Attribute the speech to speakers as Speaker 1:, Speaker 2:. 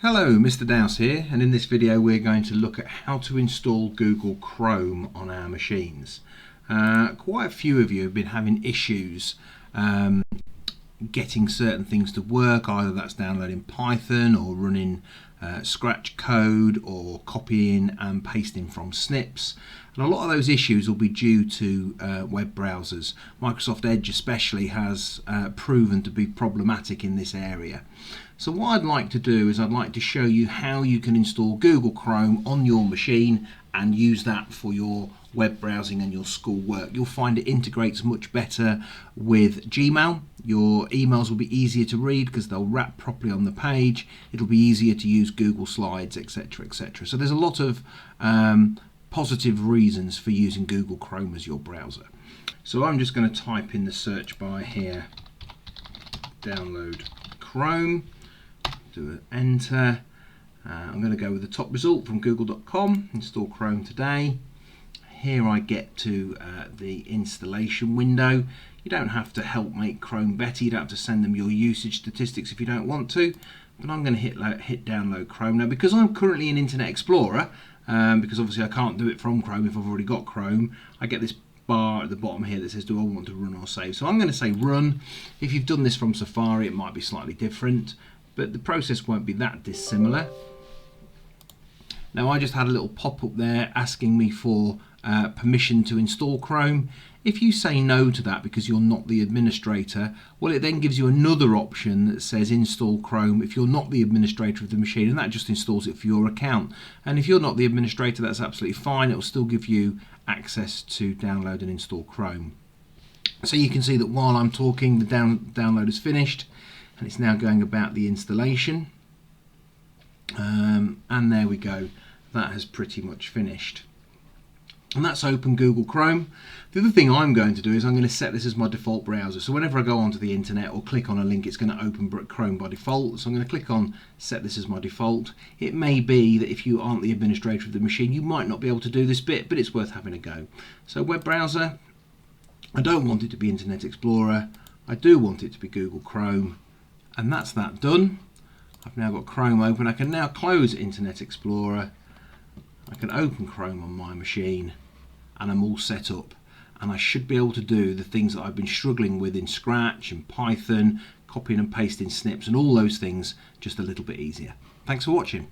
Speaker 1: Hello, Mr. Dowse here, and in this video we're going to look at how to install Google Chrome on our machines. Quite a few of you have been having issues getting certain things to work, either that's downloading Python or running Scratch code or copying and pasting from snips. And a lot of those issues will be due to web browsers. Microsoft Edge especially has proven to be problematic in this area. So what I'd like to do is I'd like to show you how you can install Google Chrome on your machine and use that for your web browsing and your school work. You'll find it integrates much better with Gmail. Your emails will be easier to read because they'll wrap properly on the page. It'll be easier to use Google Slides, etc., etc. So there's a lot of positive reasons for using Google Chrome as your browser. So I'm just going to type in the search bar here, download Chrome, do an enter. I'm going to go with the top result from google.com, install Chrome today. Here I get to the installation window. You don't have to help make Chrome better, you don't have to send them your usage statistics if you don't want to, but I'm going to hit download Chrome. Now because I'm currently in Internet Explorer, because obviously I can't do it from Chrome if I've already got Chrome, I get this bar at the bottom here that says do I want to run or save. So I'm going to say run. If you've done this from Safari it might be slightly different, but the process won't be that dissimilar. Now I just had a little pop-up there asking me for permission to install Chrome. If you say no to that because you're not the administrator, well, it then gives you another option that says install Chrome if you're not the administrator of the machine, and that just installs it for your account. And if you're not the administrator, that's absolutely fine. It will still give you access to download and install Chrome. So you can see that while I'm talking, the download is finished and it's now going about the installation. And there we go, that has pretty much finished. And that's open Google Chrome. The other thing I'm going to do is I'm going to set this as my default browser. So whenever I go onto the internet or click on a link, it's going to open Chrome by default. So I'm going to click on set this as my default. It may be that if you aren't the administrator of the machine, you might not be able to do this bit, but it's worth having a go. So web browser, I don't want it to be Internet Explorer. I do want it to be Google Chrome. And that's that done. I've now got Chrome open. I can now close Internet Explorer. I can open Chrome on my machine and I'm all set up, and I should be able to do the things that I've been struggling with in Scratch and Python, copying and pasting snips and all those things just a little bit easier. Thanks for watching.